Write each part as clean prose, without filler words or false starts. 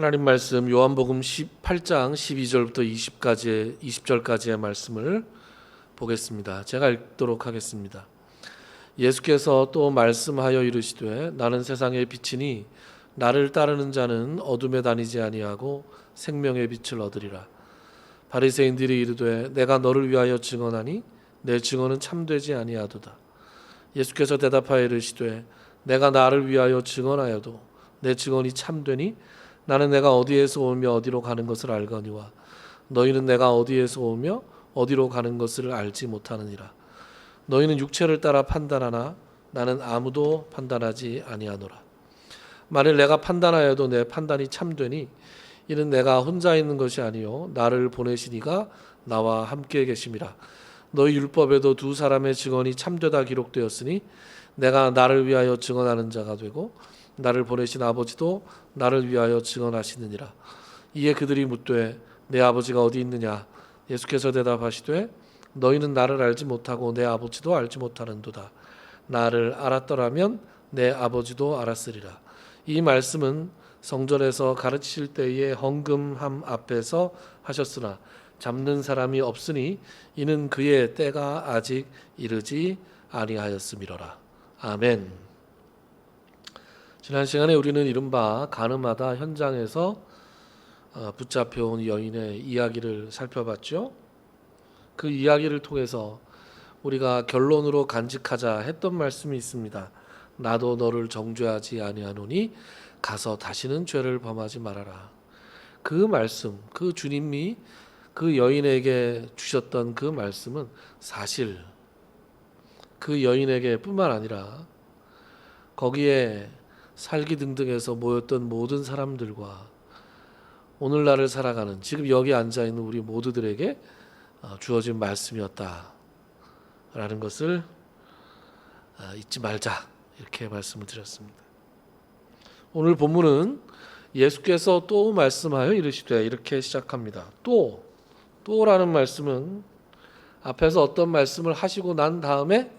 하나님 말씀 요한복음 18장 12절부터 20절까지의 말씀을 보겠습니다. 제가 읽도록 하겠습니다. 예수께서 또 말씀하여 이르시되 나는 세상의 빛이니 나를 따르는 자는 어둠에 다니지 아니하고 생명의 빛을 얻으리라. 바리새인들이 이르되 내가 너를 위하여 증언하니 내 증언은 참되지 아니하도다. 예수께서 대답하여 이르시되 내가 나를 위하여 증언하여도 내 증언이 참되니 나는 내가 어디에서 오며 어디로 가는 것을 알거니와 너희는 내가 어디에서 오며 어디로 가는 것을 알지 못하느니라. 너희는 육체를 따라 판단하나 나는 아무도 판단하지 아니하노라. 만일 내가 판단하여도 내 판단이 참되니 이는 내가 혼자 있는 것이 아니요 나를 보내신 이가 나와 함께 계심이라. 너희 율법에도 두 사람의 증언이 참되다 기록되었으니 내가 나를 위하여 증언하는 자가 되고 나를 보내신 아버지도 나를 위하여 증언하시느니라. 이에 그들이 묻되 내 아버지가 어디 있느냐? 예수께서 대답하시되 너희는 나를 알지 못하고 내 아버지도 알지 못하는도다. 나를 알았더라면 내 아버지도 알았으리라. 이 말씀은 성전에서 가르치실 때에 헌금함 앞에서 하셨으나 잡는 사람이 없으니 이는 그의 때가 아직 이르지 아니하였음이로라. 아멘. 지난 시간에 우리는 이른바 가늠하다 현장에서 붙잡혀온 여인의 이야기를 살펴봤죠. 그 이야기를 통해서 우리가 결론으로 간직하자 했던 말씀이 있습니다. 나도 너를 정죄하지 아니하노니 가서 다시는 죄를 범하지 말아라. 그 말씀, 그 주님이 그 여인에게 주셨던 그 말씀은 사실 그 여인에게 뿐만 아니라 거기에 살기등등해서 모였던 모든 사람들과 오늘날을 살아가는 지금 여기 앉아있는 우리 모두들에게 주어진 말씀이었다라는 것을 잊지 말자, 이렇게 말씀을 드렸습니다. 오늘 본문은 예수께서 또 말씀하여 이르시되 이렇게 시작합니다. 또라는 말씀은 앞에서 어떤 말씀을 하시고 난 다음에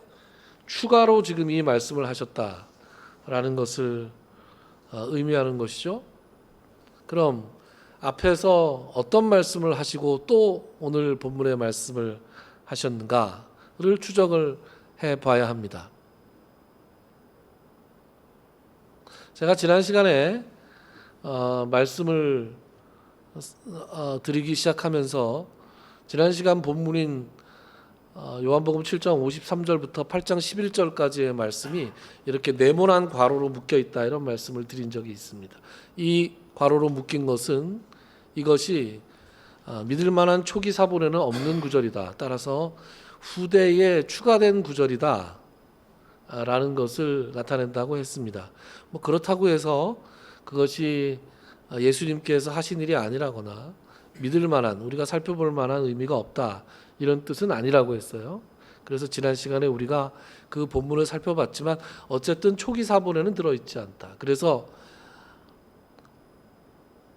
추가로 지금 이 말씀을 하셨다라는 것을 의미하는 것이죠. 그럼 앞에서 어떤 말씀을 하시고 또 오늘 본문의 말씀을 하셨는가를 추적을 해봐야 합니다. 제가 지난 시간에 말씀을 드리기 시작하면서 지난 시간 본문인 요한복음 7장 53절부터 8장 11절까지의 말씀이 이렇게 네모난 괄호로 묶여 있다, 이런 말씀을 드린 적이 있습니다. 이 괄호로 묶인 것은 이것이 믿을 만한 초기 사본에는 없는 구절이다. 따라서 후대에 추가된 구절이다 라는 것을 나타낸다고 했습니다. 그렇다고 해서 그것이 예수님께서 하신 일이 아니라거나 믿을 만한, 우리가 살펴볼 만한 의미가 없다, 이런 뜻은 아니라고 했어요. 그래서 지난 시간에 우리가 그 본문을 살펴봤지만 어쨌든 초기 사본에는 들어있지 않다. 그래서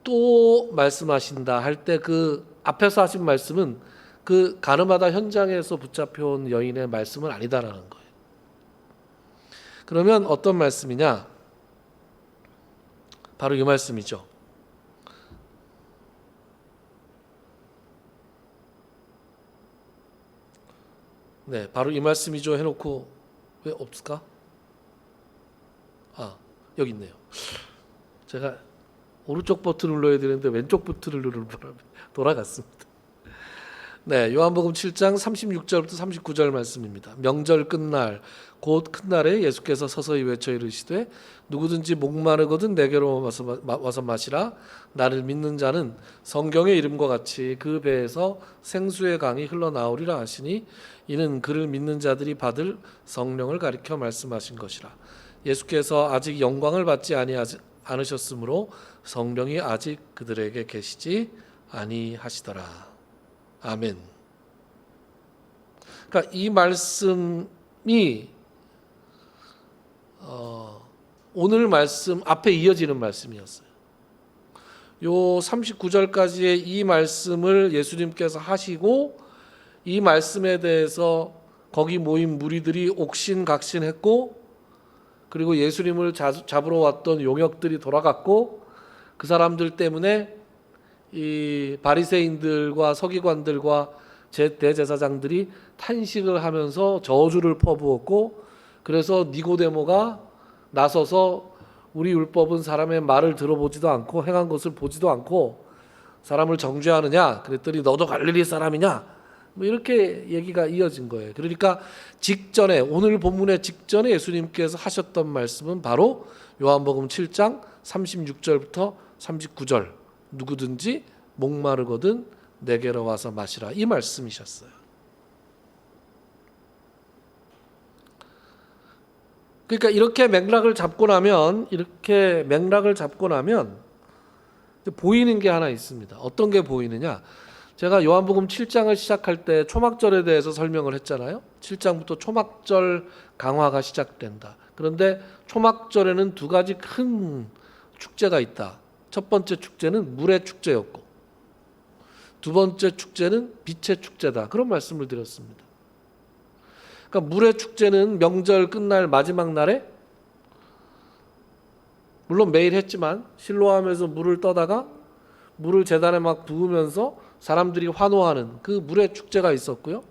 또 말씀하신다 할 때 그 앞에서 하신 말씀은 그 가늠하다 현장에서 붙잡혀온 여인의 말씀은 아니다라는 거예요. 그러면 어떤 말씀이냐? 바로 이 말씀이죠. 네, 바로 이 말씀이죠 해놓고 왜 없을까? 여기 있네요. 제가 오른쪽 버튼 눌러야 되는데 왼쪽 버튼을 누르는 바람에 돌아갔습니다. 네, 요한복음 7장 36절부터 39절 말씀입니다. 명절 끝날 곧 큰 날에 예수께서 서서히 외쳐 이르시되 누구든지 목마르거든 내게로 와서 마시라. 나를 믿는 자는 성경의 이름과 같이 그 배에서 생수의 강이 흘러나오리라 하시니 이는 그를 믿는 자들이 받을 성령을 가리켜 말씀하신 것이라. 예수께서 아직 영광을 받지 않으셨으므로 성령이 아직 그들에게 계시지 아니하시더라. 아멘. 그러니까 이 말씀이 오늘 말씀 앞에 이어지는 말씀이었어요. 요 39절까지의 이 말씀을 예수님께서 하시고 이 말씀에 대해서 거기 모인 무리들이 옥신각신했고, 그리고 예수님을 잡으러 왔던 용역들이 돌아갔고, 그 사람들 때문에 이 바리새인들과 서기관들과 대제사장들이 탄식을 하면서 저주를 퍼부었고, 그래서 니고데모가 나서서 우리 율법은 사람의 말을 들어보지도 않고 행한 것을 보지도 않고 사람을 정죄하느냐, 그랬더니 너도 갈릴리 사람이냐, 뭐 이렇게 얘기가 이어진 거예요. 그러니까 직전에, 오늘 본문의 직전에 예수님께서 하셨던 말씀은 바로 요한복음 7장 36절부터 39절, 누구든지 목마르거든 내게로 와서 마시라, 이 말씀이셨어요. 그러니까 이렇게 맥락을 잡고 나면 보이는 게 하나 있습니다. 어떤 게 보이느냐? 제가 요한복음 7장을 시작할 때 초막절에 대해서 설명을 했잖아요. 7장부터 초막절 강화가 시작된다. 그런데 초막절에는 두 가지 큰 축제가 있다. 첫 번째 축제는 물의 축제였고, 두 번째 축제는 빛의 축제다. 그런 말씀을 드렸습니다. 그러니까 물의 축제는 명절 끝날 마지막 날에, 물론 매일 했지만 실로암에서 물을 떠다가 물을 제단에 막 부으면서 사람들이 환호하는 그 물의 축제가 있었고요.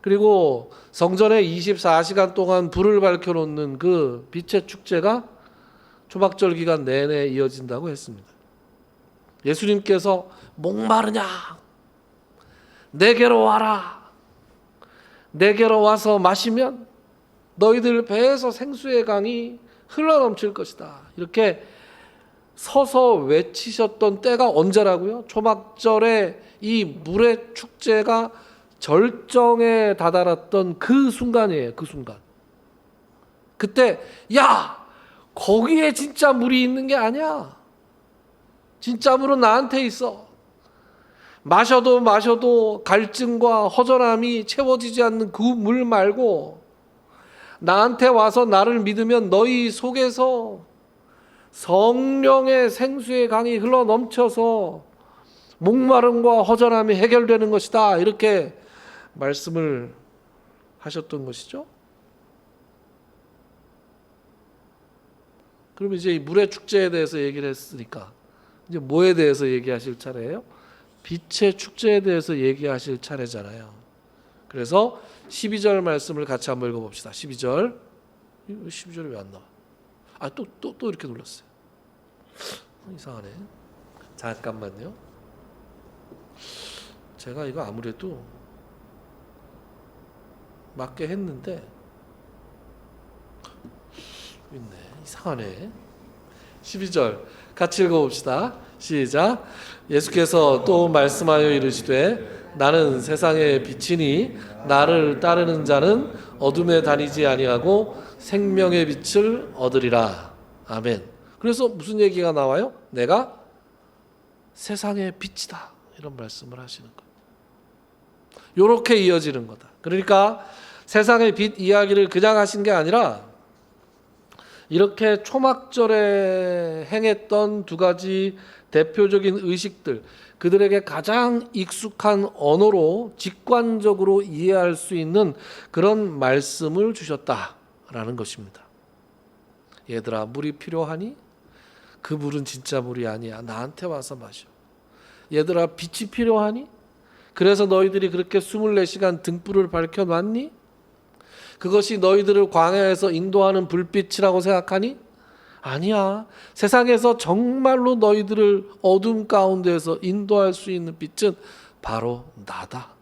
그리고 성전에 24시간 동안 불을 밝혀놓는 그 빛의 축제가 초막절 기간 내내 이어진다고 했습니다. 예수님께서 목마르냐? 내게로 와라. 내게로 와서 마시면 너희들 배에서 생수의 강이 흘러넘칠 것이다. 이렇게 서서 외치셨던 때가 언제라고요? 초막절에 이 물의 축제가 절정에 다다랐던 그 순간이에요. 그 순간. 그때 야, 거기에 진짜 물이 있는 게 아니야. 진짜 물은 나한테 있어. 마셔도 갈증과 허전함이 채워지지 않는 그 물 말고 나한테 와서 나를 믿으면 너희 속에서 성령의 생수의 강이 흘러 넘쳐서 목마름과 허전함이 해결되는 것이다. 이렇게 말씀을 하셨던 것이죠. 그럼 이제 이 물의 축제에 대해서 얘기를 했으니까 이제 뭐에 대해서 얘기하실 차례예요? 빛의 축제에 대해서 얘기하실 차례잖아요. 그래서 12절 말씀을 같이 한번 읽어봅시다. 12절. 12절이 왜 안 나와? 또 이렇게 눌렀어요. 이상하네. 잠깐만요. 제가 이거 아무래도 맞게 했는데 있네. 이상하네. 12절 같이 읽어봅시다. 시작. 예수께서 또 말씀하여 이르시되 나는 세상의 빛이니 나를 따르는 자는 어둠에 다니지 아니하고 생명의 빛을 얻으리라. 아멘. 그래서 무슨 얘기가 나와요? 내가 세상의 빛이다. 이런 말씀을 하시는 거예요. 이렇게 이어지는 거다. 그러니까 세상의 빛 이야기를 그냥 하신 게 아니라 이렇게 초막절에 행했던 두 가지 대표적인 의식들, 그들에게 가장 익숙한 언어로 직관적으로 이해할 수 있는 그런 말씀을 주셨다라는 것입니다. 얘들아, 물이 필요하니? 그 물은 진짜 물이 아니야. 나한테 와서 마셔. 얘들아, 빛이 필요하니? 그래서 너희들이 그렇게 24시간 등불을 밝혀놨니? 그것이 너희들을 광야에서 인도하는 불빛이라고 생각하니? 아니야. 세상에서 정말로 너희들을 어둠 가운데에서 인도할 수 있는 빛은 바로 나다.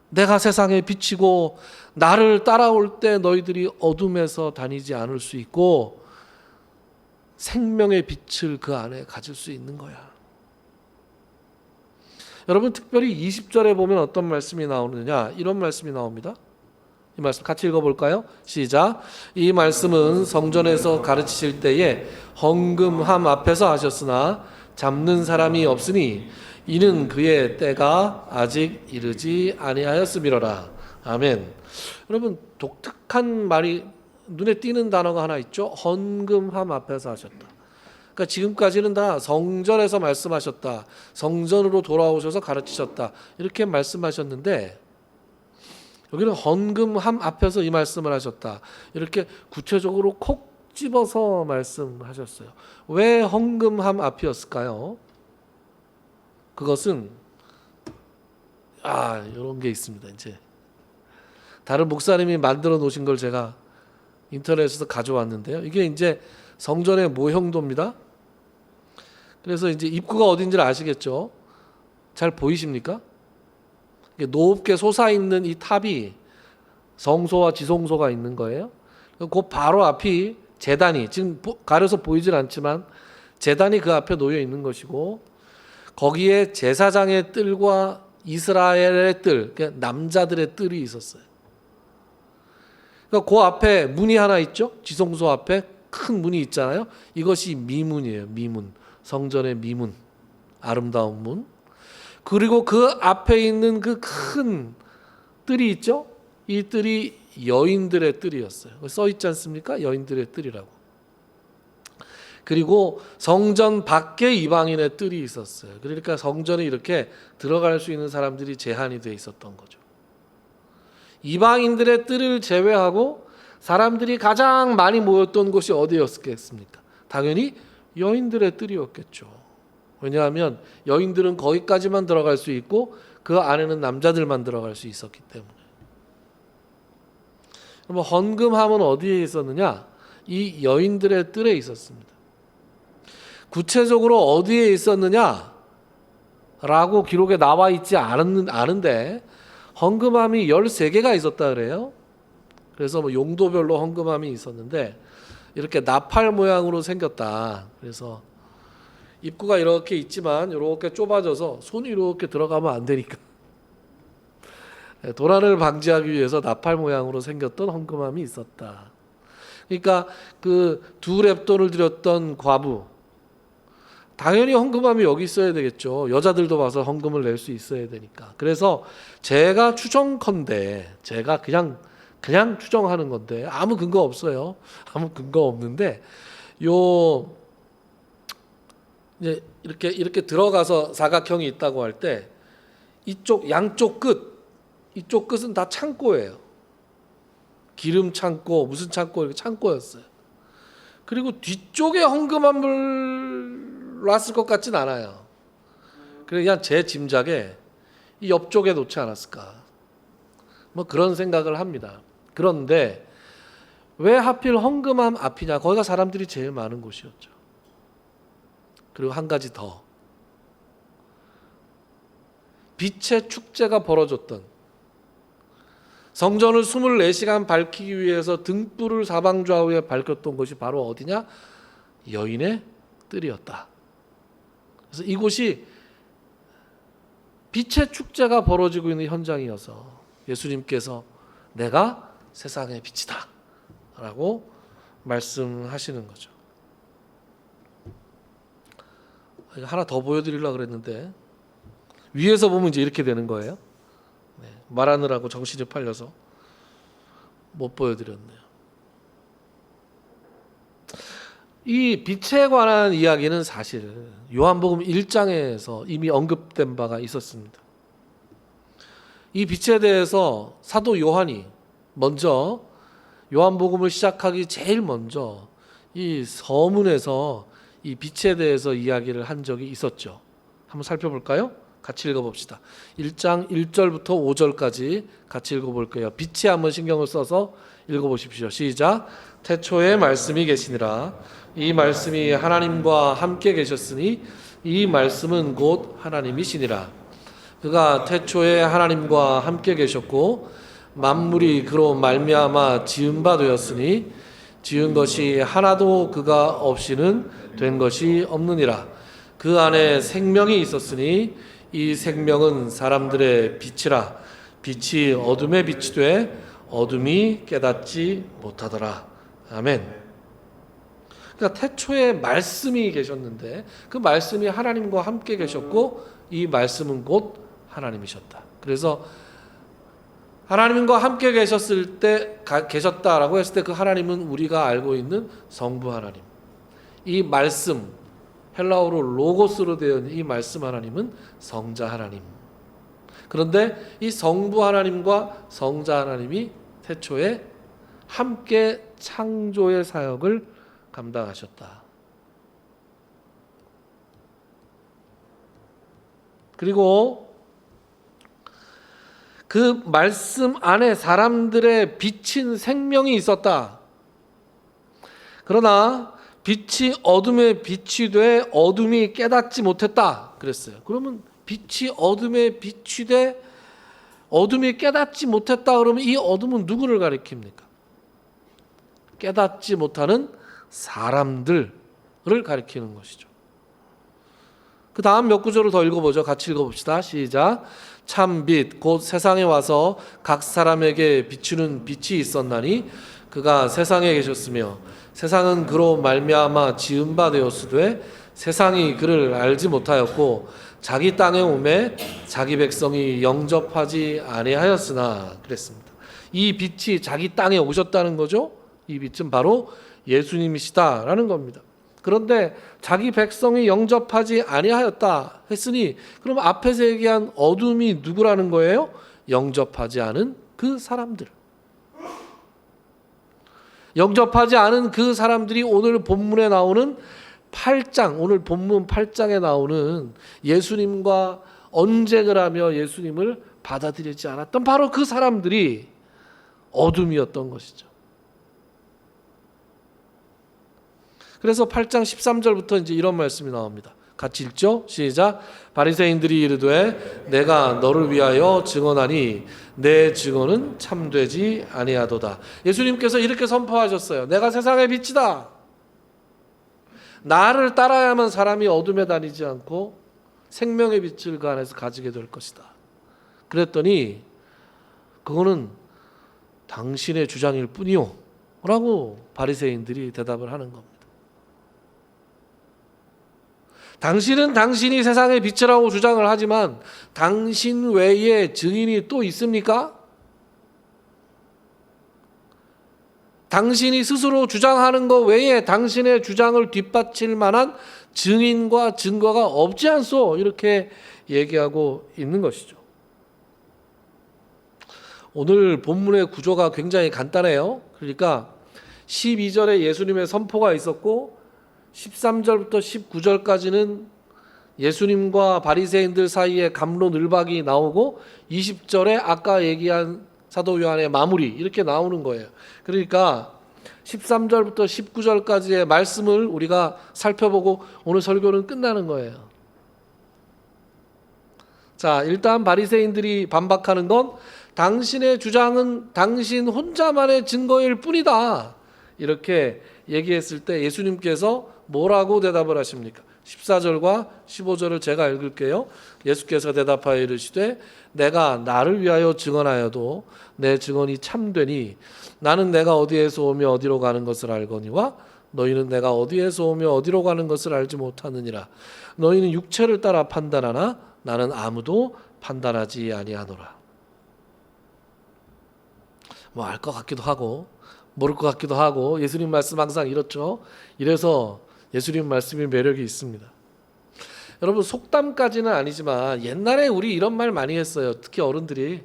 내가 세상의 빛이고 나를 따라올 때 너희들이 어둠에서 다니지 않을 수 있고 생명의 빛을 그 안에 가질 수 있는 거야. 여러분, 특별히 20절에 보면 어떤 말씀이 나오느냐? 이런 말씀이 나옵니다. 이 말씀 같이 읽어볼까요? 시작. 이 말씀은 성전에서 가르치실 때에 헌금함 앞에서 하셨으나 잡는 사람이 없으니 이는 그의 때가 아직 이르지 아니하였음이로라. 아멘. 여러분, 독특한 말이 눈에 띄는 단어가 하나 있죠. 헌금함 앞에서 하셨다. 그러니까 지금까지는 다 성전에서 말씀하셨다. 성전으로 돌아오셔서 가르치셨다. 이렇게 말씀하셨는데 여기는 헌금함 앞에서 이 말씀을 하셨다. 이렇게 구체적으로 콕 집어서 말씀하셨어요. 왜 헌금함 앞이었을까요? 그것은 이런 게 있습니다. 이제 다른 목사님이 만들어 놓으신 걸 제가 인터넷에서 가져왔는데요. 이게 이제 성전의 모형도입니다. 그래서 이제 입구가 어딘지를 아시겠죠? 잘 보이십니까? 높게 솟아있는 이 탑이 성소와 지성소가 있는 거예요. 그 바로 앞이 제단이, 지금 가려서 보이질 않지만 제단이 그 앞에 놓여 있는 것이고, 거기에 제사장의 뜰과 이스라엘의 뜰, 그러니까 남자들의 뜰이 있었어요. 그러니까 그 앞에 문이 하나 있죠. 지성소 앞에 큰 문이 있잖아요. 이것이 미문이에요. 미문, 성전의 미문, 아름다운 문. 그리고 그 앞에 있는 그 큰 뜰이 있죠. 이 뜰이 여인들의 뜰이었어요. 써 있지 않습니까? 여인들의 뜰이라고. 그리고 성전 밖에 이방인의 뜰이 있었어요. 그러니까 성전에 이렇게 들어갈 수 있는 사람들이 제한이 돼 있었던 거죠. 이방인들의 뜰을 제외하고 사람들이 가장 많이 모였던 곳이 어디였겠습니까? 당연히 여인들의 뜰이었겠죠. 왜냐하면 여인들은 거기까지만 들어갈 수 있고 그 안에는 남자들만 들어갈 수 있었기 때문에. 그럼 헌금함은 어디에 있었느냐? 이 여인들의 뜰에 있었습니다. 구체적으로 어디에 있었느냐? 라고 기록에 나와 있지 않은데 헌금함이 13개가 있었다 그래요. 그래서 용도별로 헌금함이 있었는데 이렇게 나팔 모양으로 생겼다. 그래서 입구가 이렇게 있지만 이렇게 좁아져서 손이 이렇게 들어가면 안 되니까 도난을 방지하기 위해서 나팔 모양으로 생겼던 헌금함이 있었다. 그러니까 그 두 렙돈을 드렸던 과부, 당연히 헌금함이 여기 있어야 되겠죠. 여자들도 와서 헌금을 낼 수 있어야 되니까. 그래서 제가 추정컨대, 제가 그냥 추정하는 건데 아무 근거 없어요. 아무 근거 없는데 이제 이렇게 들어가서 사각형이 있다고 할 때 양쪽 끝은 다 창고예요. 기름 창고, 무슨 창고, 이렇게 창고였어요. 그리고 뒤쪽에 헌금함을 놨을 것 같진 않아요. 그냥 제 짐작에 이 옆쪽에 놓지 않았을까. 그런 생각을 합니다. 그런데 왜 하필 헌금함 앞이냐? 거기가 사람들이 제일 많은 곳이었죠. 그리고 한 가지 더. 빛의 축제가 벌어졌던, 성전을 24시간 밝히기 위해서 등불을 사방좌우에 밝혔던 곳이 바로 어디냐? 여인의 뜰이었다. 그래서 이곳이 빛의 축제가 벌어지고 있는 현장이어서 예수님께서 내가 세상의 빛이다 라고 말씀하시는 거죠. 하나 더 보여드리려고 그랬는데 위에서 보면 이제 이렇게 되는 거예요. 말하느라고 정신이 팔려서 못 보여드렸네요. 이 빛에 관한 이야기는 사실 요한복음 1장에서 이미 언급된 바가 있었습니다. 이 빛에 대해서 사도 요한이 먼저 요한복음을 시작하기 제일 먼저 이 서문에서 이 빛에 대해서 이야기를 한 적이 있었죠. 한번 살펴볼까요? 같이 읽어봅시다. 1장 1절부터 5절까지 같이 읽어볼게요. 빛에 한번 신경을 써서 읽어보십시오. 시작. 태초에 말씀이 계시니라. 이 말씀이 하나님과 함께 계셨으니 이 말씀은 곧 하나님이시니라. 그가 태초에 하나님과 함께 계셨고 만물이 그로 말미암아 지은 바 되었으니 지은 것이 하나도 그가 없이는 된 것이 없느니라. 그 안에 생명이 있었으니 이 생명은 사람들의 빛이라. 빛이 어둠에 빛이 돼 어둠이 깨닫지 못하더라. 아멘. 그러니까 태초에 말씀이 계셨는데 그 말씀이 하나님과 함께 계셨고 이 말씀은 곧 하나님이셨다. 그래서 하나님과 함께 계셨다라고 했을 때 그 하나님은 우리가 알고 있는 성부 하나님. 이 말씀, 헬라어로 로고스로 되어 있는 이 말씀 하나님은 성자 하나님. 그런데 이 성부 하나님과 성자 하나님이 태초에 함께 창조의 사역을 감당하셨다. 그리고 그 말씀 안에 사람들의 비친 생명이 있었다. 그러나 빛이 어둠에 빛이 돼 어둠이 깨닫지 못했다 그랬어요. 그러면 빛이 어둠에 빛이 돼 어둠이 깨닫지 못했다 그러면 이 어둠은 누구를 가리킵니까? 깨닫지 못하는 사람들을 가리키는 것이죠. 그 다음 몇 구절을 더 읽어보죠. 같이 읽어봅시다. 시작. 참 빛 곧 세상에 와서 각 사람에게 비추는 빛이 있었나니 그가 세상에 계셨으며 세상은 그로 말미암아 지은 바 되었으되 세상이 그를 알지 못하였고 자기 땅에 오매 자기 백성이 영접하지 아니하였으나 그랬습니다. 이 빛이 자기 땅에 오셨다는 거죠. 이 빛은 바로 예수님이시다라는 겁니다. 그런데 자기 백성이 영접하지 아니하였다 했으니 그럼 앞에서 얘기한 어둠이 누구라는 거예요? 영접하지 않은 그 사람들. 영접하지 않은 그 사람들이 오늘 본문에 나오는 8장, 오늘 본문 8장에 나오는 예수님과 언쟁을 하며 예수님을 받아들이지 않았던 바로 그 사람들이 어둠이었던 것이죠. 그래서 8장 13절부터 이제 이런 말씀이 나옵니다. 같이 읽죠. 시작. 바리새인들이 이르되 내가 너를 위하여 증언하니 내 증언은 참되지 아니하도다. 예수님께서 이렇게 선포하셨어요. 내가 세상의 빛이다. 나를 따라야만 사람이 어둠에 다니지 않고 생명의 빛을 그 안에서 가지게 될 것이다. 그랬더니 그거는 당신의 주장일 뿐이요 라고 바리새인들이 대답을 하는 겁니다. 당신은 당신이 세상의 빛이라고 주장을 하지만 당신 외에 증인이 또 있습니까? 당신이 스스로 주장하는 것 외에 당신의 주장을 뒷받칠 만한 증인과 증거가 없지 않소? 이렇게 얘기하고 있는 것이죠. 오늘 본문의 구조가 굉장히 간단해요. 그러니까 12절에 예수님의 선포가 있었고 13절부터 19절까지는 예수님과 바리새인들 사이에 갑론을박이 나오고 20절에 아까 얘기한 사도 요한의 마무리 이렇게 나오는 거예요. 그러니까 13절부터 19절까지의 말씀을 우리가 살펴보고 오늘 설교는 끝나는 거예요. 자, 일단 바리새인들이 반박하는 건 당신의 주장은 당신 혼자만의 증거일 뿐이다. 이렇게 얘기했을 때 예수님께서 뭐라고 대답을 하십니까? 14절과 15절을 제가 읽을게요. 예수께서 대답하여 이르시되 내가 나를 위하여 증언하여도 내 증언이 참되니 나는 내가 어디에서 오며 어디로 가는 것을 알거니와 너희는 내가 어디에서 오며 어디로 가는 것을 알지 못하느니라. 너희는 육체를 따라 판단하나 나는 아무도 판단하지 아니하노라. 뭐 알 것 같기도 하고 모를 것 같기도 하고 예수님 말씀 항상 이렇죠. 이래서 예수님 말씀이 매력이 있습니다. 여러분 속담까지는 아니지만 옛날에 우리 이런 말 많이 했어요. 특히 어른들이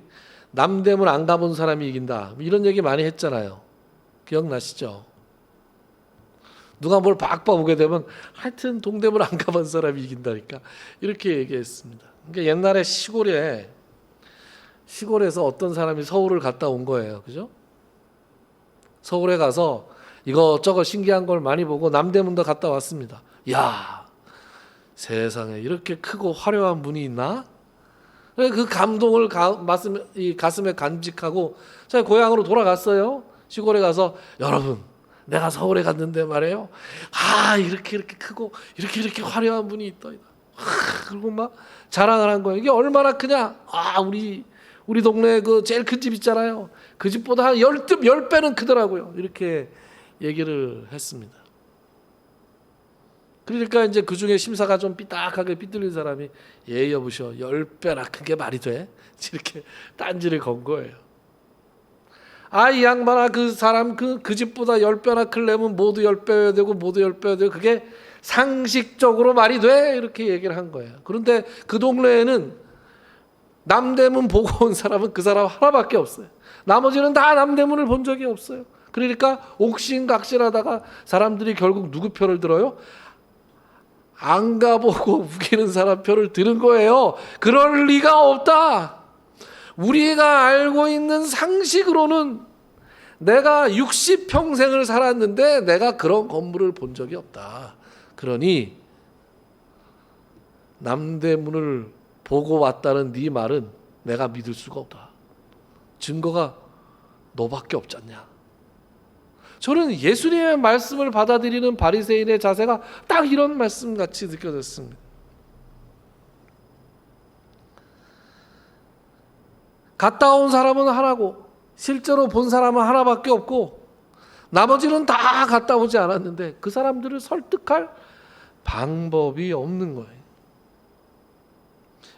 남대문 안 가본 사람이 이긴다 이런 얘기 많이 했잖아요. 기억나시죠? 누가 뭘 박박 보게 되면 하여튼 동대문 안 가본 사람이 이긴다니까 이렇게 얘기했습니다. 그러니까 옛날에 시골에서 어떤 사람이 서울을 갔다 온 거예요. 그죠? 서울에 가서 이것저것 신기한 걸 많이 보고 남대문도 갔다 왔습니다. 야, 세상에 이렇게 크고 화려한 문이 있나? 그 감동을 가슴에 간직하고 자 고향으로 돌아갔어요. 시골에 가서 여러분 내가 서울에 갔는데 말이에요. 이렇게 크고 이렇게 화려한 문이 있다. 그리고 막 자랑을 한 거예요. 이게 얼마나 크냐? 우리 동네에 그 제일 큰 집 있잖아요. 그 집보다 한 10배는 크더라고요. 이렇게 얘기를 했습니다. 그러니까 이제 그 중에 심사가 좀 삐딱하게 삐뚤린 사람이 여보시오 10배나 큰 게 말이 돼? 이렇게 딴지를 건 거예요. 이 양반아 그 사람 그 집보다 10배나 크려면 모두 10배여야 되고 모두 10배여야 되고 그게 상식적으로 말이 돼? 이렇게 얘기를 한 거예요. 그런데 그 동네에는 남대문 보고 온 사람은 그 사람 하나밖에 없어요. 나머지는 다 남대문을 본 적이 없어요. 그러니까 옥신각신하다가 사람들이 결국 누구 표를 들어요? 안 가보고 우기는 사람 표를 들은 거예요. 그럴 리가 없다. 우리가 알고 있는 상식으로는 내가 60평생을 살았는데 내가 그런 건물을 본 적이 없다. 그러니 남대문을 보고 왔다는 네 말은 내가 믿을 수가 없다. 증거가 너밖에 없지 않냐. 저는 예수님의 말씀을 받아들이는 바리새인의 자세가 딱 이런 말씀 같이 느껴졌습니다. 갔다 온 사람은 하나고 실제로 본 사람은 하나밖에 없고 나머지는 다 갔다 오지 않았는데 그 사람들을 설득할 방법이 없는 거예요.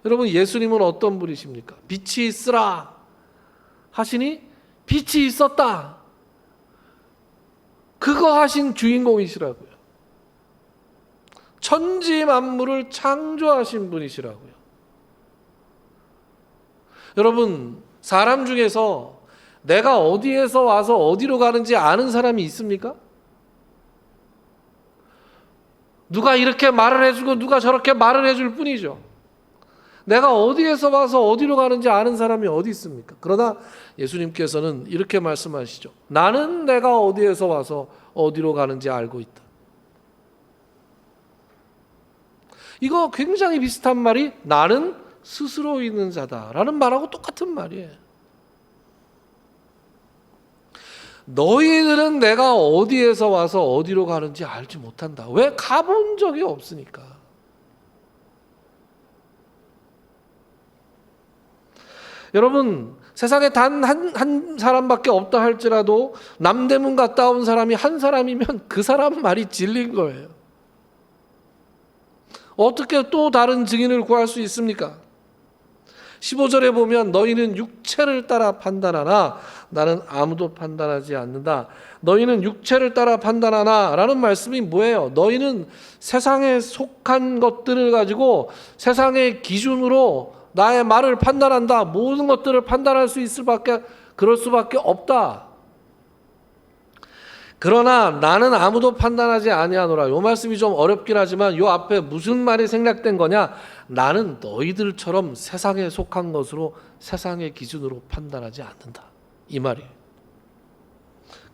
여러분, 예수님은 어떤 분이십니까? 빛이 있으라 하시니 빛이 있었다. 그거 하신 주인공이시라고요. 천지 만물을 창조하신 분이시라고요. 여러분, 사람 중에서 내가 어디에서 와서 어디로 가는지 아는 사람이 있습니까? 누가 이렇게 말을 해주고 누가 저렇게 말을 해줄 뿐이죠. 내가 어디에서 와서 어디로 가는지 아는 사람이 어디 있습니까? 그러나 예수님께서는 이렇게 말씀하시죠. 나는 내가 어디에서 와서 어디로 가는지 알고 있다. 이거 굉장히 비슷한 말이 나는 스스로 있는 자다라는 말하고 똑같은 말이에요. 너희들은 내가 어디에서 와서 어디로 가는지 알지 못한다. 왜? 가본 적이 없으니까. 여러분, 세상에 단 한 사람밖에 없다 할지라도 남대문 갔다 온 사람이 한 사람이면 그 사람 말이 진리인 거예요. 어떻게 또 다른 증인을 구할 수 있습니까? 15절에 보면 너희는 육체를 따라 판단하나 나는 아무도 판단하지 않는다. 너희는 육체를 따라 판단하나 라는 말씀이 뭐예요? 너희는 세상에 속한 것들을 가지고 세상의 기준으로 나의 말을 판단한다. 모든 것들을 판단할 수 그럴 수밖에 없다. 그러나 나는 아무도 판단하지 아니하노라. 이 말씀이 좀 어렵긴 하지만 이 앞에 무슨 말이 생략된 거냐? 나는 너희들처럼 세상에 속한 것으로 세상의 기준으로 판단하지 않는다. 이 말이에요.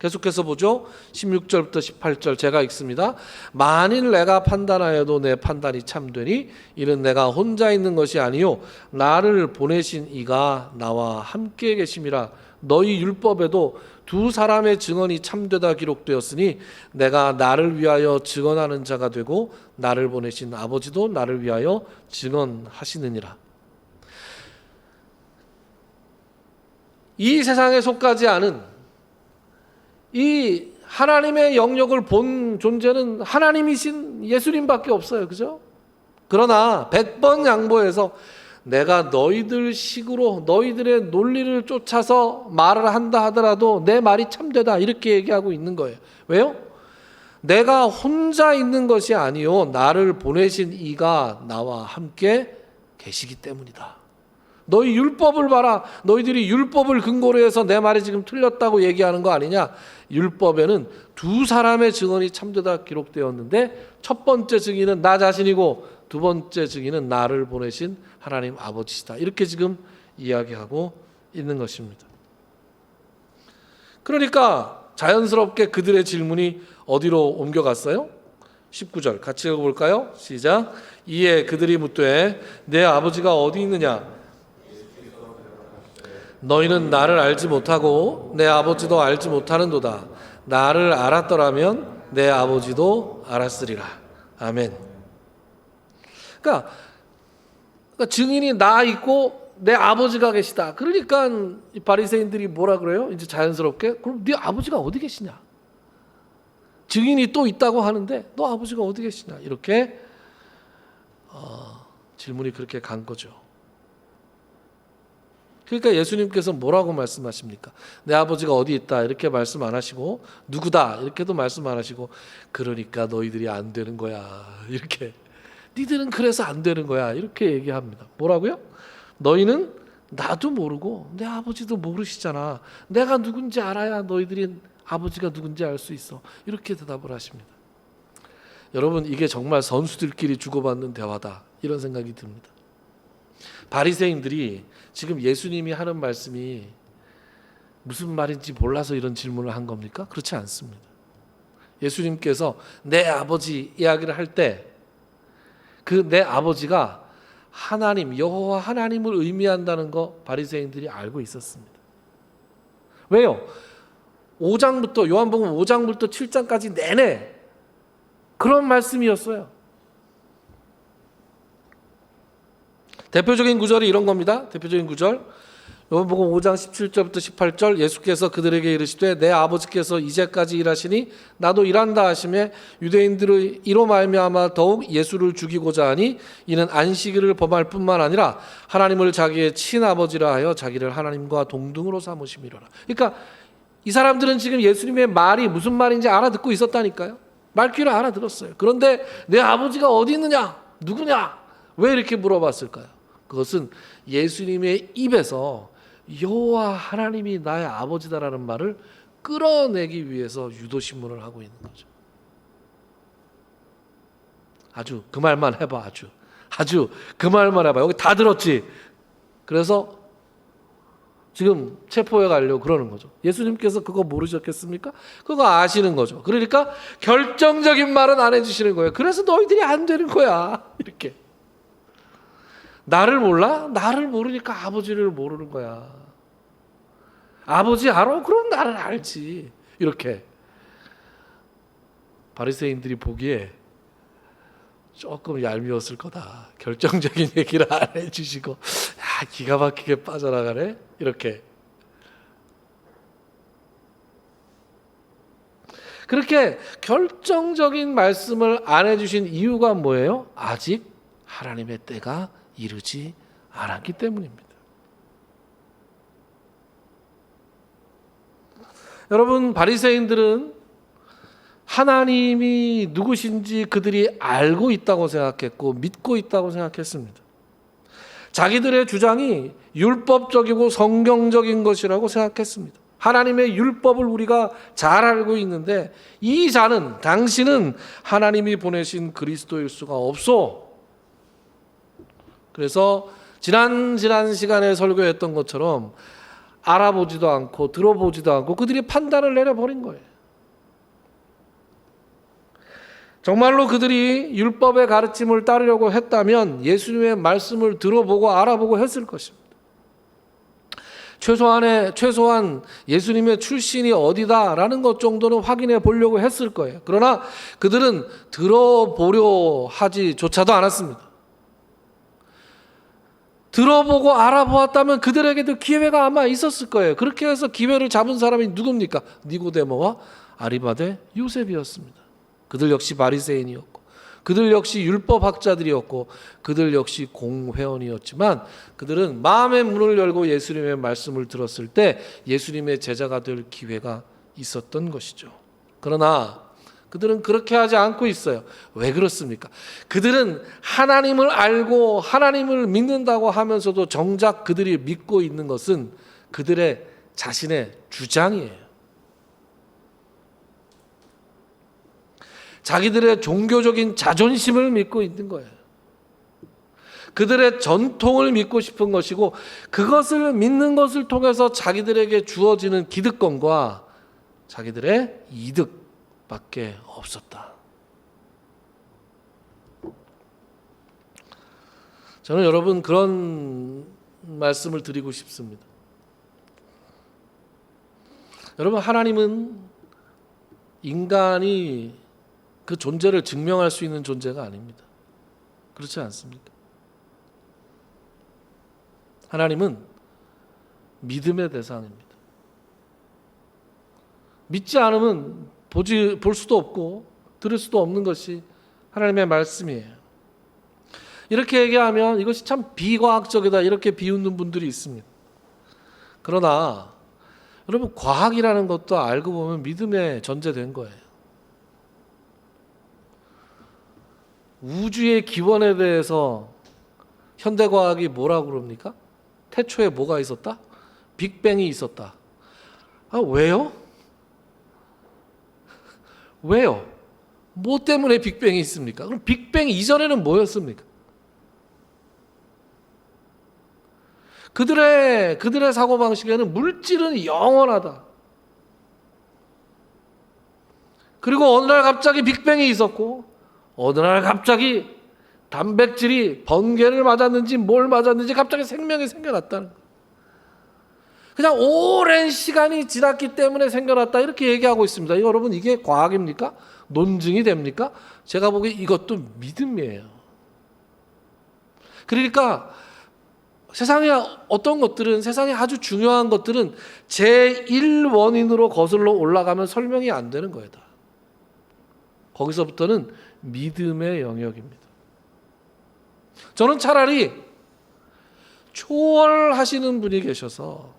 계속해서 보죠. 16절부터 18절 제가 읽습니다. 만일 내가 판단하여도 내 판단이 참되니 이는 내가 혼자 있는 것이 아니요 나를 보내신 이가 나와 함께 계심이라. 너희 율법에도 두 사람의 증언이 참되다 기록되었으니 내가 나를 위하여 증언하는 자가 되고 나를 보내신 아버지도 나를 위하여 증언하시느니라. 이 세상에 속하지 않은 이 하나님의 영역을 본 존재는 하나님이신 예수님밖에 없어요. 그죠? 그러나 100번 양보해서 내가 너희들 식으로 너희들의 논리를 쫓아서 말을 한다 하더라도 내 말이 참되다 이렇게 얘기하고 있는 거예요. 왜요? 내가 혼자 있는 것이 아니요 나를 보내신 이가 나와 함께 계시기 때문이다. 너희 율법을 봐라. 너희들이 율법을 근거로 해서 내 말이 지금 틀렸다고 얘기하는 거 아니냐. 율법에는 두 사람의 증언이 참되다 기록되었는데 첫 번째 증인은 나 자신이고 두 번째 증인은 나를 보내신 하나님 아버지시다. 이렇게 지금 이야기하고 있는 것입니다. 그러니까 자연스럽게 그들의 질문이 어디로 옮겨갔어요? 19절 같이 읽어볼까요? 시작. 이에 그들이 묻되 내 아버지가 어디 있느냐? 너희는 나를 알지 못하고 내 아버지도 알지 못하는도다. 나를 알았더라면 내 아버지도 알았으리라. 아멘. 그러니까 증인이 나 있고 내 아버지가 계시다. 그러니까 이 바리새인들이 뭐라 그래요? 이제 자연스럽게 그럼 네 아버지가 어디 계시냐? 증인이 또 있다고 하는데 너 아버지가 어디 계시냐? 이렇게 질문이 그렇게 간 거죠. 그러니까 예수님께서 뭐라고 말씀하십니까? 내 아버지가 어디 있다 이렇게 말씀 안 하시고 누구다 이렇게도 말씀 안 하시고 그러니까 너희들이 안 되는 거야 이렇게 니들은 그래서 안 되는 거야 이렇게 얘기합니다. 뭐라고요? 너희는 나도 모르고 내 아버지도 모르시잖아. 내가 누군지 알아야 너희들이 아버지가 누군지 알 수 있어. 이렇게 대답을 하십니다. 여러분, 이게 정말 선수들끼리 주고받는 대화다, 이런 생각이 듭니다. 바리새인들이 지금 예수님이 하는 말씀이 무슨 말인지 몰라서 이런 질문을 한 겁니까? 그렇지 않습니다. 예수님께서 내 아버지 이야기를 할 때 그 내 아버지가 하나님, 여호와 하나님을 의미한다는 거 바리새인들이 알고 있었습니다. 왜요? 5장부터 요한복음 5장부터 7장까지 내내 그런 말씀이었어요. 대표적인 구절이 이런 겁니다. 대표적인 구절. 요한복음 5장 17절부터 18절, 예수께서 그들에게 이르시되 내 아버지께서 이제까지 일하시니 나도 일한다 하시매 유대인들의 이로 말미암아 더욱 예수를 죽이고자 하니 이는 안식일을 범할 뿐만 아니라 하나님을 자기의 친아버지라 하여 자기를 하나님과 동등으로 삼으심이로라. 그러니까 이 사람들은 지금 예수님의 말이 무슨 말인지 알아듣고 있었다니까요. 말귀를 알아들었어요. 그런데 내 아버지가 어디 있느냐? 누구냐? 왜 이렇게 물어봤을까요? 그것은 예수님의 입에서 여호와 하나님이 나의 아버지다라는 말을 끌어내기 위해서 유도신문을 하고 있는 거죠. 아주 그 말만 해봐. 아주 그 말만 해봐. 여기 다 들었지. 그래서 지금 체포해 가려고 그러는 거죠. 예수님께서 그거 모르셨겠습니까? 그거 아시는 거죠. 그러니까 결정적인 말은 안 해주시는 거예요. 그래서 너희들이 안 되는 거야. 이렇게. 나를 몰라? 나를 모르니까 아버지를 모르는 거야. 아버지 알아? 그럼 나를 알지. 이렇게. 바리새인들이 보기에 조금 얄미웠을 거다. 결정적인 얘기를 안 해주시고 기가 막히게 빠져나가네. 이렇게. 그렇게 결정적인 말씀을 안 해주신 이유가 뭐예요? 아직 하나님의 때가 이르지 않았기 때문입니다. 여러분, 바리새인들은 하나님이 누구신지 그들이 알고 있다고 생각했고 믿고 있다고 생각했습니다. 자기들의 주장이 율법적이고 성경적인 것이라고 생각했습니다. 하나님의 율법을 우리가 잘 알고 있는데 이 자는, 당신은 하나님이 보내신 그리스도일 수가 없소. 그래서 지난 시간에 설교했던 것처럼 알아보지도 않고 들어보지도 않고 그들이 판단을 내려버린 거예요. 정말로 그들이 율법의 가르침을 따르려고 했다면 예수님의 말씀을 들어보고 알아보고 했을 것입니다. 최소한 예수님의 출신이 어디다라는 것 정도는 확인해 보려고 했을 거예요. 그러나 그들은 들어보려 하지조차도 않았습니다. 들어보고 알아보았다면 그들에게도 기회가 아마 있었을 거예요. 그렇게 해서 기회를 잡은 사람이 누굽니까? 니고데모와 아리마대 요셉이었습니다. 그들 역시 바리새인이었고 그들 역시 율법학자들이었고 그들 역시 공회원이었지만 그들은 마음의 문을 열고 예수님의 말씀을 들었을 때 예수님의 제자가 될 기회가 있었던 것이죠. 그러나 그들은 그렇게 하지 않고 있어요. 왜 그렇습니까? 그들은 하나님을 알고 하나님을 믿는다고 하면서도 정작 그들이 믿고 있는 것은 그들의 자신의 주장이에요. 자기들의 종교적인 자존심을 믿고 있는 거예요. 그들의 전통을 믿고 싶은 것이고 그것을 믿는 것을 통해서 자기들에게 주어지는 기득권과 자기들의 이득밖에 없었다. 저는 여러분 그런 말씀을 드리고 싶습니다. 여러분, 하나님은 인간이 그 존재를 증명할 수 있는 존재가 아닙니다. 그렇지 않습니까? 하나님은 믿음의 대상입니다. 믿지 않으면 볼 수도 없고 들을 수도 없는 것이 하나님의 말씀이에요. 이렇게 얘기하면 이것이 참 비과학적이다 이렇게 비웃는 분들이 있습니다. 그러나 여러분, 과학이라는 것도 알고 보면 믿음에 전제된 거예요. 우주의 기원에 대해서 현대과학이 뭐라고 그럽니까? 태초에 뭐가 있었다? 빅뱅이 있었다. 왜요? 왜요? 뭐 때문에 빅뱅이 있습니까? 그럼 빅뱅 이전에는 뭐였습니까? 그들의 사고방식에는 물질은 영원하다. 그리고 어느 날 갑자기 빅뱅이 있었고 어느 날 갑자기 단백질이 번개를 맞았는지 뭘 맞았는지 갑자기 생명이 생겨났다는 거예요. 그냥 오랜 시간이 지났기 때문에 생겨났다 이렇게 얘기하고 있습니다. 여러분 이게 과학입니까? 논증이 됩니까? 제가 보기에 이것도 믿음이에요. 그러니까 세상에 어떤 것들은 세상에 아주 중요한 것들은 제1원인으로 거슬러 올라가면 설명이 안 되는 거예요. 다. 거기서부터는 믿음의 영역입니다. 저는 차라리 초월하시는 분이 계셔서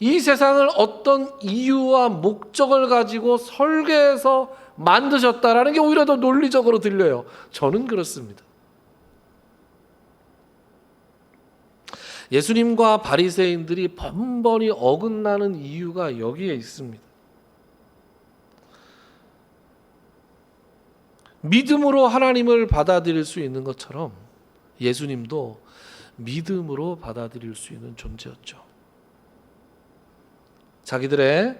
이 세상을 어떤 이유와 목적을 가지고 설계해서 만드셨다라는 게 오히려 더 논리적으로 들려요. 저는 그렇습니다. 예수님과 바리새인들이 번번이 어긋나는 이유가 여기에 있습니다. 믿음으로 하나님을 받아들일 수 있는 것처럼 예수님도 믿음으로 받아들일 수 있는 존재였죠. 자기들의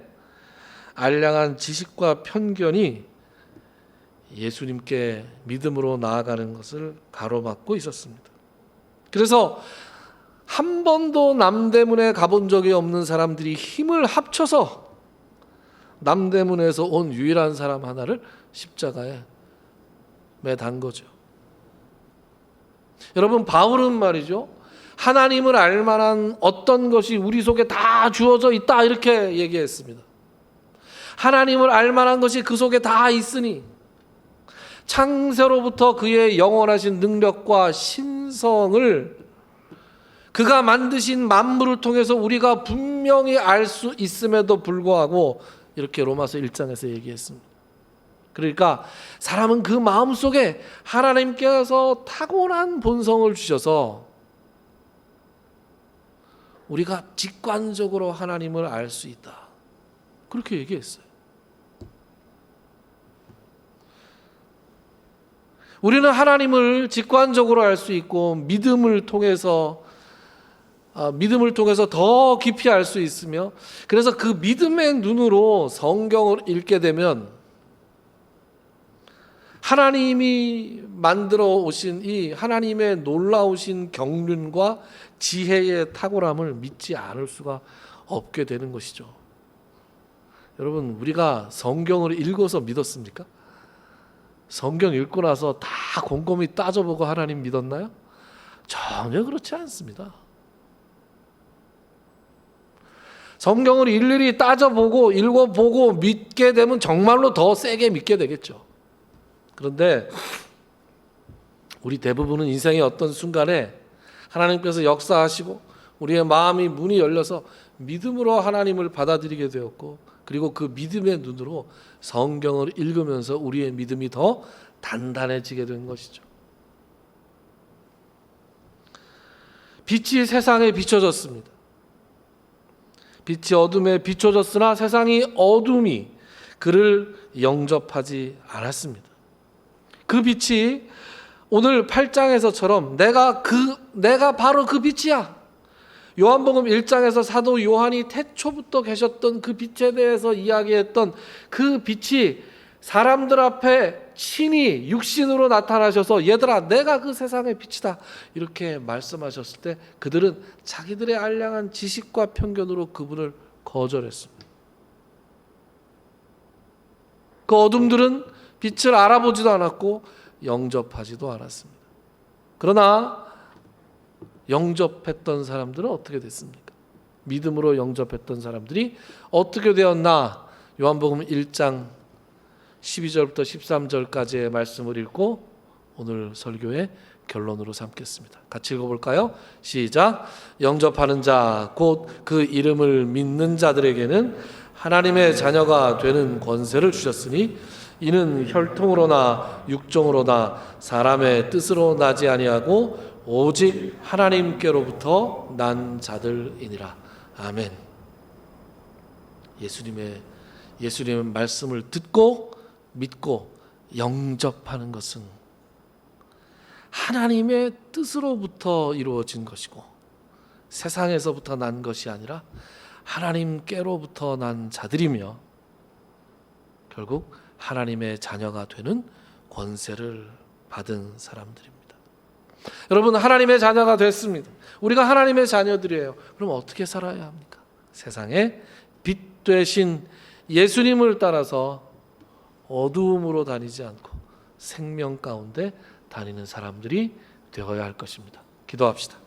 알량한 지식과 편견이 예수님께 믿음으로 나아가는 것을 가로막고 있었습니다. 그래서 한 번도 남대문에 가본 적이 없는 사람들이 힘을 합쳐서 남대문에서 온 유일한 사람 하나를 십자가에 매단 거죠. 여러분 바울은 말이죠. 하나님을 알만한 어떤 것이 우리 속에 다 주어져 있다 이렇게 얘기했습니다. 하나님을 알만한 것이 그 속에 다 있으니 창세로부터 그의 영원하신 능력과 신성을 그가 만드신 만물을 통해서 우리가 분명히 알 수 있음에도 불구하고 이렇게 로마서 1장에서 얘기했습니다. 그러니까 사람은 그 마음속에 하나님께서 타고난 본성을 주셔서 우리가 직관적으로 하나님을 알 수 있다. 그렇게 얘기했어요. 우리는 하나님을 직관적으로 알 수 있고 믿음을 통해서 더 깊이 알 수 있으며 그래서 그 믿음의 눈으로 성경을 읽게 되면 하나님이 만들어 오신 이 하나님의 놀라우신 경륜과 지혜의 탁월함을 믿지 않을 수가 없게 되는 것이죠. 여러분 우리가 성경을 읽어서 믿었습니까? 성경 읽고 나서 다 곰곰이 따져보고 하나님 믿었나요? 전혀 그렇지 않습니다. 성경을 일일이 따져보고 읽어보고 믿게 되면 정말로 더 세게 믿게 되겠죠. 그런데 우리 대부분은 인생의 어떤 순간에 하나님께서 역사하시고 우리의 마음이 문이 열려서 믿음으로 하나님을 받아들이게 되었고 그리고 그 믿음의 눈으로 성경을 읽으면서 우리의 믿음이 더 단단해지게 된 것이죠. 빛이 세상에 비춰졌습니다. 빛이 어둠에 비춰졌으나 세상이 어둠이 그를 영접하지 않았습니다. 그 빛이 오늘 8장에서처럼 내가 바로 그 빛이야. 요한복음 1장에서 사도 요한이 태초부터 계셨던 그 빛에 대해서 이야기했던 그 빛이 사람들 앞에 친히 육신으로 나타나셔서 얘들아 내가 그 세상의 빛이다 이렇게 말씀하셨을 때 그들은 자기들의 알량한 지식과 편견으로 그분을 거절했습니다. 그 어둠들은 빛을 알아보지도 않았고 영접하지도 않았습니다. 그러나 영접했던 사람들은 어떻게 됐습니까? 믿음으로 영접했던 사람들이 어떻게 되었나? 요한복음 1장 12절부터 13절까지의 말씀을 읽고 오늘 설교의 결론으로 삼겠습니다. 같이 읽어볼까요? 시작. 영접하는 자 곧 그 이름을 믿는 자들에게는 하나님의 자녀가 되는 권세를 주셨으니 이는 혈통으로나 육종으로나 사람의 뜻으로 나지 아니하고 오직 하나님께로부터 난 자들이니라. 아멘. 예수님의 말씀을 듣고 믿고 영접하는 것은 하나님의 뜻으로부터 이루어진 것이고 세상에서부터 난 것이 아니라 하나님께로부터 난 자들이며 결국 하나님의 자녀가 되는 권세를 받은 사람들입니다. 여러분, 하나님의 자녀가 됐습니다. 우리가 하나님의 자녀들이에요. 그럼 어떻게 살아야 합니까? 세상에 빛 되신 예수님을 따라서 어두움으로 다니지 않고 생명 가운데 다니는 사람들이 되어야 할 것입니다. 기도합시다.